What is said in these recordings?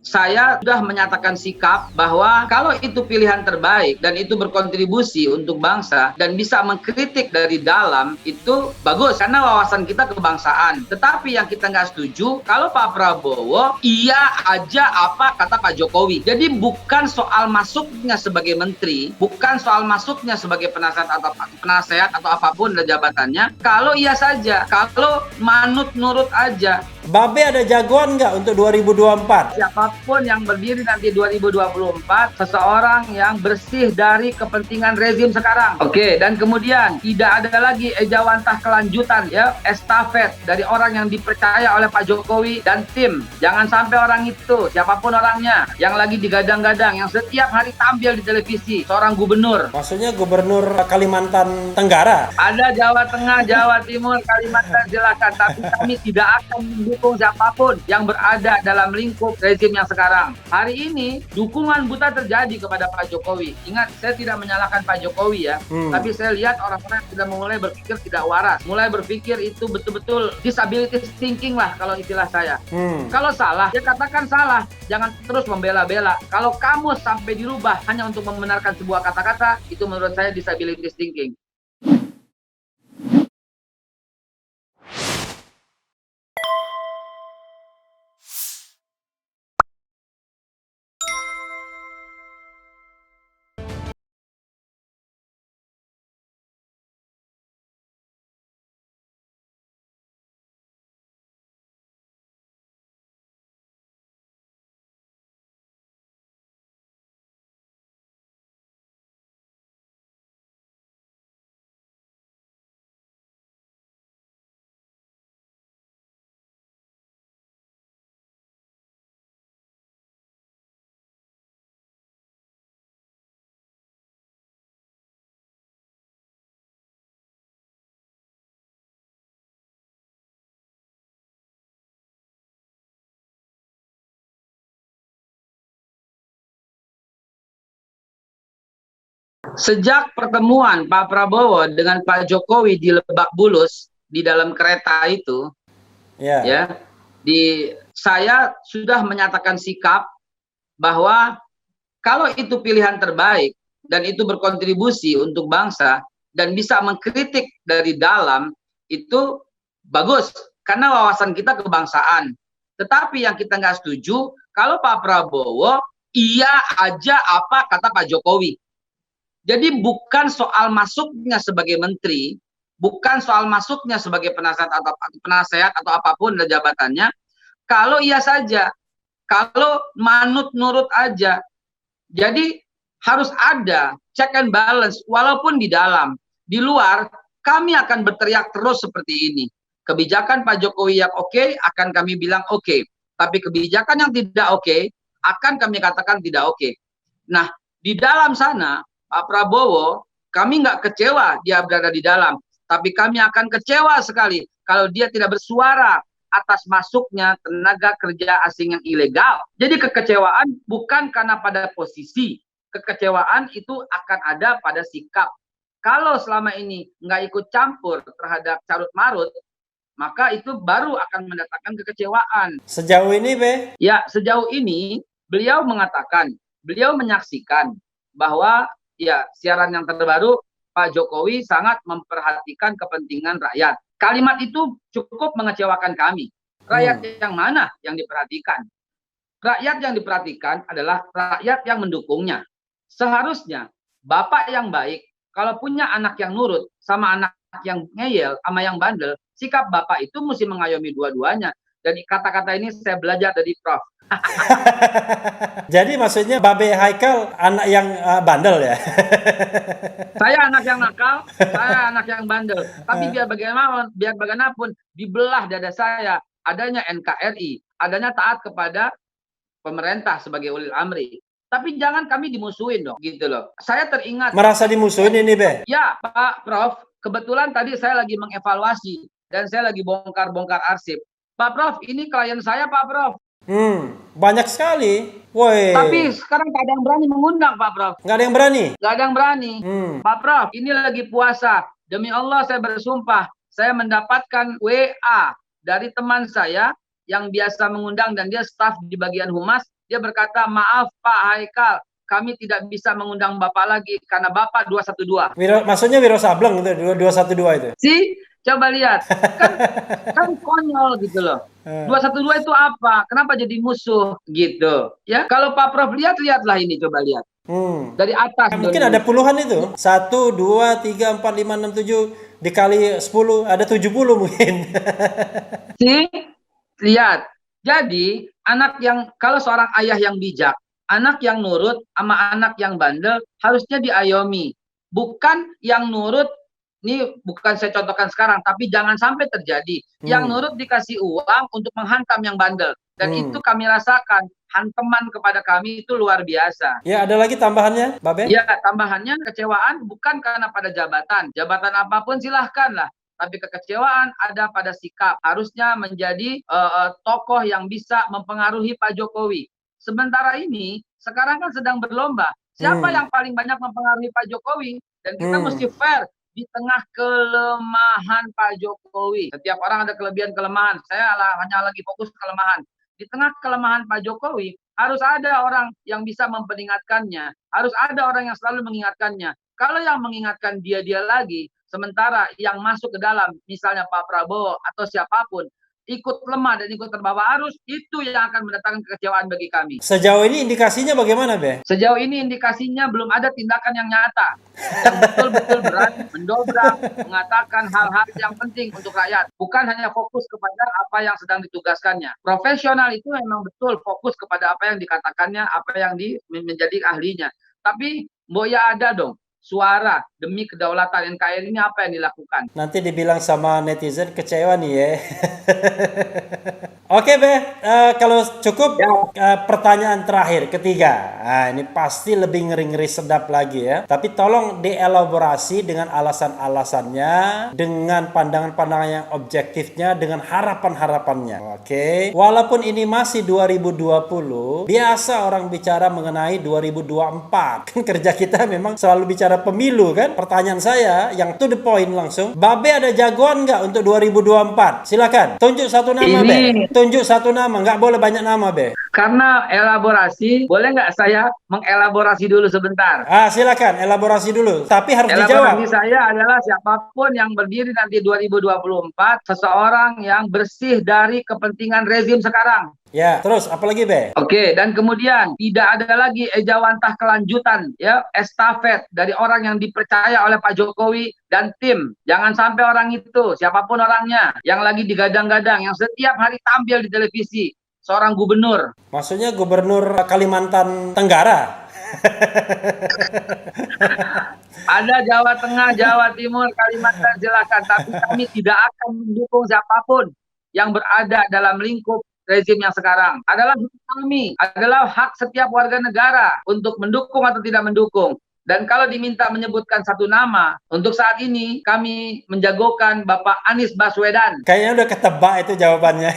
saya sudah menyatakan sikap bahwa kalau itu pilihan terbaik dan itu berkontribusi untuk bangsa dan bisa mengkritik dari dalam, itu bagus karena wawasan kita kebangsaan. Tetapi yang kita nggak setuju kalau Pak Prabowo iya aja apa kata Pak Jokowi. Jadi bukan soal masuknya sebagai menteri, bukan soal masuknya sebagai penasehat atau apapun dari jabatannya. Kalau iya saja, kalau manut nurut aja. Babe ada jagoan nggak untuk 2024? Siapapun yang berdiri nanti 2024, seseorang yang bersih dari kepentingan rezim sekarang. Oke, dan kemudian tidak ada lagi ejawantah kelanjutan ya, estafet dari orang yang dipercaya oleh Pak Jokowi dan tim. Jangan sampai orang itu, siapapun orangnya, yang lagi digadang-gadang, yang setiap hari tampil di televisi, seorang gubernur. Maksudnya gubernur Kalimantan Tenggara? Ada Jawa Tengah, Jawa Timur, Kalimantan, silakan. Tapi kami tidak akan mendukung siapapun yang berada dalam lingkup rezim yang sekarang. Hari ini dukungan buta terjadi kepada Pak Jokowi. Ingat, saya tidak menyalahkan Pak Jokowi ya, tapi saya lihat orang-orang sudah mulai berpikir tidak waras, mulai berpikir itu betul-betul disability thinking lah kalau istilah saya. Kalau salah, ya katakan salah, jangan terus membela-bela. Kalau kamu sampai dirubah hanya untuk membenarkan sebuah kata-kata, itu menurut saya disability thinking. Sejak pertemuan Pak Prabowo dengan Pak Jokowi di Lebak Bulus di dalam kereta itu, ya, saya sudah menyatakan sikap bahwa kalau itu pilihan terbaik dan itu berkontribusi untuk bangsa dan bisa mengkritik dari dalam, itu bagus karena wawasan kita kebangsaan. Tetapi yang kita nggak setuju kalau Pak Prabowo iya aja apa kata Pak Jokowi. Jadi bukan soal masuknya sebagai menteri, bukan soal masuknya sebagai penasehat atau apapun dari jabatannya. Kalau iya saja, kalau manut nurut aja. Jadi harus ada check and balance walaupun di dalam. Di luar kami akan berteriak terus seperti ini. Kebijakan Pak Jokowi yang oke akan kami bilang oke. Tapi kebijakan yang tidak oke akan kami katakan tidak oke. Nah, di dalam sana Pak Prabowo, kami nggak kecewa dia berada di dalam, tapi kami akan kecewa sekali kalau dia tidak bersuara atas masuknya tenaga kerja asing yang ilegal. Jadi kekecewaan bukan karena pada posisi, kekecewaan itu akan ada pada sikap. Kalau selama ini nggak ikut campur terhadap carut marut, maka itu baru akan mendatangkan kekecewaan. Sejauh ini, Be? Ya, sejauh ini beliau mengatakan, beliau menyaksikan bahwa ya, siaran yang terbaru Pak Jokowi sangat memperhatikan kepentingan rakyat. Kalimat itu cukup mengecewakan kami. Rakyat yang mana yang diperhatikan? Rakyat yang diperhatikan adalah rakyat yang mendukungnya. Seharusnya bapak yang baik, kalau punya anak yang nurut sama anak yang ngeyel sama yang bandel, sikap bapak itu mesti mengayomi dua-duanya. Dan kata-kata ini saya belajar dari Prof. Jadi maksudnya Babe Haikal anak yang bandel ya? Saya anak yang nakal, saya anak yang bandel. Tapi biar bagaimanapun di belah dada saya adanya NKRI, adanya taat kepada pemerintah sebagai ulil amri. Tapi jangan kami dimusuhin dong, gitu loh. Saya teringat. Merasa dimusuhin ini, Be? Ya, Pak Prof. Kebetulan tadi saya lagi mengevaluasi dan saya lagi bongkar-bongkar arsip. Pak Prof, ini klien saya, Pak Prof. Banyak sekali. Woi. Tapi sekarang tak ada yang berani mengundang, Pak Prof. Nggak ada yang berani? Nggak ada yang berani. Pak Prof, ini lagi puasa. Demi Allah saya bersumpah, saya mendapatkan WA dari teman saya yang biasa mengundang dan dia staf di bagian humas. dia berkata, maaf Pak Haikal, kami tidak bisa mengundang Bapak lagi karena Bapak 212. Maksudnya Wiro Sableng itu 212 itu. Coba lihat. Kan konyol gitu loh. 212 itu apa? Kenapa jadi musuh gitu? Ya, kalau Pak Prof lihatlah ini, coba lihat. Dari atas. Mungkin ada puluhan itu. 1, 2, 3, 4, 5, 6, 7 dikali 10 ada 70 mungkin. Lihat. Jadi, kalau seorang ayah yang bijak, anak yang nurut sama anak yang bandel harusnya diayomi. Bukan yang nurut, ini bukan saya contohkan sekarang, tapi jangan sampai terjadi. Yang nurut dikasih uang untuk menghantam yang bandel. Dan itu kami rasakan, hantaman kepada kami itu luar biasa. Ya, ada lagi tambahannya, Babe? Ya, tambahannya kecewaan bukan karena pada jabatan. Jabatan apapun silahkanlah. Tapi kekecewaan ada pada sikap. Harusnya menjadi tokoh yang bisa mempengaruhi Pak Jokowi. Sementara ini, sekarang kan sedang berlomba. Siapa yang paling banyak mempengaruhi Pak Jokowi? Dan kita mesti fair di tengah kelemahan Pak Jokowi. Setiap orang ada kelebihan-kelemahan. Saya hanya lagi fokus kelemahan. Di tengah kelemahan Pak Jokowi, harus ada orang yang bisa memperingatkannya. Harus ada orang yang selalu mengingatkannya. Kalau yang mengingatkan dia lagi, sementara yang masuk ke dalam, misalnya Pak Prabowo atau siapapun, ikut lemah dan ikut terbawa arus, itu yang akan mendatangkan kekecewaan bagi kami. Sejauh ini indikasinya bagaimana, Be? Sejauh ini indikasinya belum ada tindakan yang nyata, yang betul-betul berani mendobrak, mengatakan hal-hal yang penting untuk rakyat. Bukan hanya fokus kepada apa yang sedang ditugaskannya. Profesional itu memang betul fokus kepada apa yang dikatakannya, apa yang menjadi ahlinya. Tapi, ya ada dong suara demi kedaulatan NKRI ini apa yang dilakukan. Nanti dibilang sama netizen kecewa nih ya. Oke, Be, kalau cukup ya. Pertanyaan terakhir, ketiga. Nah, ini pasti lebih ngeri-ngeri sedap lagi ya. Tapi tolong dielaborasi dengan alasan-alasannya, dengan pandangan-pandangan yang objektifnya, dengan harapan-harapannya. Oke. Walaupun ini masih 2020, biasa orang bicara mengenai 2024. Kan kerja kita memang selalu bicara pemilu kan. Pertanyaan saya yang to the point langsung, Babe ada jagoan nggak untuk 2024? Silakan tunjuk satu nama, Be. Tunjuk satu nama, nggak boleh banyak nama, Be. Karena elaborasi, boleh nggak saya mengelaborasi dulu sebentar? Silakan elaborasi dulu, tapi harus dijawab. Elaborasi saya adalah siapapun yang berdiri nanti 2024, seseorang yang bersih dari kepentingan rezim sekarang. Ya, terus apalagi, Be? Oke, dan kemudian tidak ada lagi ejawantah kelanjutan, ya, estafet dari orang yang dipercaya oleh Pak Jokowi dan tim. Jangan sampai orang itu, siapapun orangnya, yang lagi digadang-gadang, yang setiap hari tampil di televisi, seorang gubernur. Maksudnya gubernur Kalimantan Tenggara? Ada Jawa Tengah, Jawa Timur, Kalimantan, silakan. Tapi kami tidak akan mendukung siapapun yang berada dalam lingkup rezim yang sekarang. Adalah hak kami, adalah hak setiap warga negara untuk mendukung atau tidak mendukung. Dan kalau diminta menyebutkan satu nama, untuk saat ini kami menjagokan Bapak Anies Baswedan. Kayaknya udah ketebak itu jawabannya.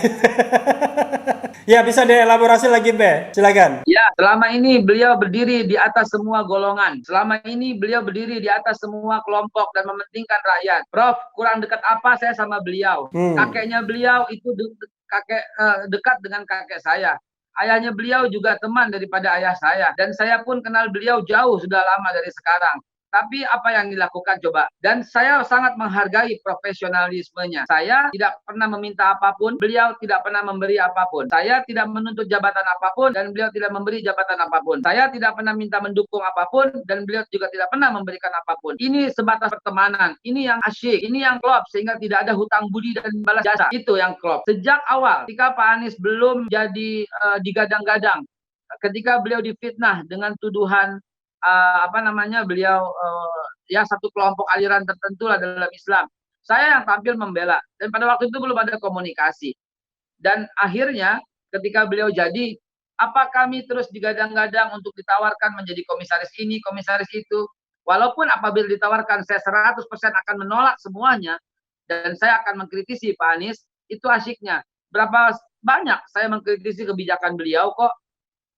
Ya, bisa dielaborasi lagi, Be. Silakan. Ya, selama ini beliau berdiri di atas semua golongan. Selama ini beliau berdiri di atas semua kelompok dan mementingkan rakyat. Prof, kurang dekat apa saya sama beliau? Kakeknya beliau itu dekat dengan kakek saya. Ayahnya beliau juga teman daripada ayah saya. Dan saya pun kenal beliau jauh sudah lama dari sekarang. Tapi apa yang dilakukan coba? Dan saya sangat menghargai profesionalismenya. Saya tidak pernah meminta apapun, beliau tidak pernah memberi apapun. Saya tidak menuntut jabatan apapun, dan beliau tidak memberi jabatan apapun. Saya tidak pernah minta mendukung apapun, dan beliau juga tidak pernah memberikan apapun. Ini sebatas pertemanan. Ini yang asyik, ini yang klop, sehingga tidak ada hutang budi dan balas jasa. Itu yang klop. Sejak awal, ketika Pak Anies belum jadi digadang-gadang, ketika beliau difitnah dengan tuduhan beliau ya satu kelompok aliran tertentu lah dalam Islam. Saya yang tampil membela, dan pada waktu itu belum ada komunikasi. Dan akhirnya ketika beliau jadi, apa kami terus digadang-gadang untuk ditawarkan menjadi komisaris ini, komisaris itu. Walaupun apabila ditawarkan saya 100% akan menolak semuanya, dan saya akan mengkritisi Pak Anies, itu asyiknya. Berapa banyak saya mengkritisi kebijakan beliau kok.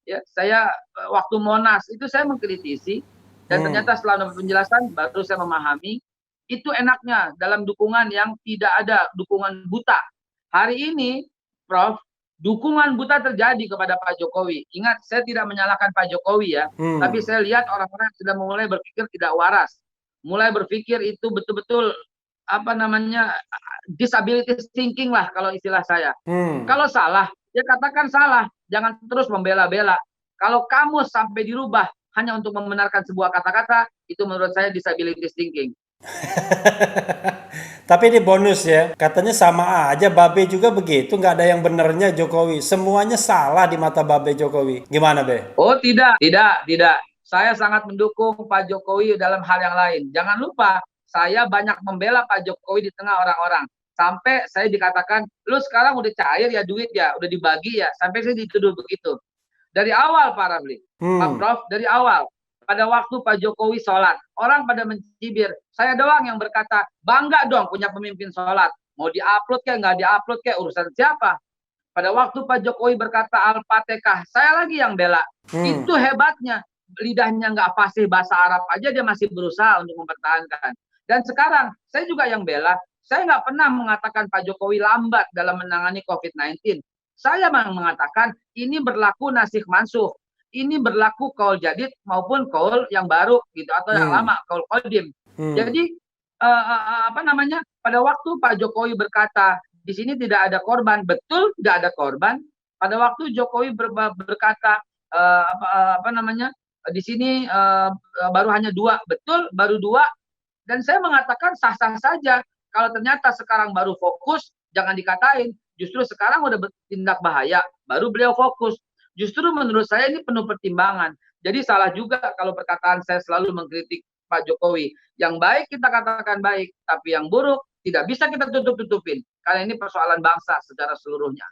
Ya, saya waktu Monas itu saya mengkritisi, dan ternyata setelah dapat penjelasan baru saya memahami itu enaknya dalam dukungan yang tidak ada dukungan buta. Hari ini, Prof, dukungan buta terjadi kepada Pak Jokowi. Ingat, saya tidak menyalahkan Pak Jokowi ya, tapi saya lihat orang-orang sudah mulai berpikir tidak waras, mulai berpikir itu betul-betul apa namanya disability thinking lah kalau istilah saya. Kalau salah, ya katakan salah, jangan terus membela-bela. Kalau kamu sampai dirubah hanya untuk membenarkan sebuah kata-kata, itu menurut saya disability thinking. Tapi ini bonus ya, katanya sama aja Babe juga begitu, nggak ada yang benernya Jokowi. Semuanya salah di mata Babe Jokowi. Gimana, Be? Oh tidak. Saya sangat mendukung Pak Jokowi dalam hal yang lain. Jangan lupa, saya banyak membela Pak Jokowi di tengah orang-orang. Sampai saya dikatakan, lu sekarang udah cair ya duit ya, udah dibagi ya. Sampai saya dituduh begitu. Dari awal Pak Ramli, Pak Prof, dari awal. Pada waktu Pak Jokowi sholat, orang pada mencibir. Saya doang yang berkata, bangga dong punya pemimpin sholat. Mau diupload kayak nggak diupload kayak urusan siapa. Pada waktu Pak Jokowi berkata Al-Fatihah, saya lagi yang bela. Itu hebatnya. Lidahnya nggak fasih bahasa Arab aja dia masih berusaha untuk mempertahankan. Dan sekarang saya juga yang bela. Saya nggak pernah mengatakan Pak Jokowi lambat dalam menangani COVID-19. Saya mengatakan ini berlaku nasikh mansuh. Ini berlaku kaul jadid maupun kaul yang baru gitu atau yang lama kaul qadim. Jadi apa namanya? Pada waktu Pak Jokowi berkata di sini tidak ada korban, betul tidak ada korban. Pada waktu Jokowi berkata apa namanya? Di sini baru hanya 2, betul baru 2. Dan saya mengatakan sah-sah saja. Kalau ternyata sekarang baru fokus, jangan dikatain. Justru sekarang udah bertindak bahaya, baru beliau fokus. Justru menurut saya ini penuh pertimbangan. Jadi salah juga kalau perkataan saya selalu mengkritik Pak Jokowi. Yang baik kita katakan baik, tapi yang buruk tidak bisa kita tutup-tutupin. Karena ini persoalan bangsa secara seluruhnya.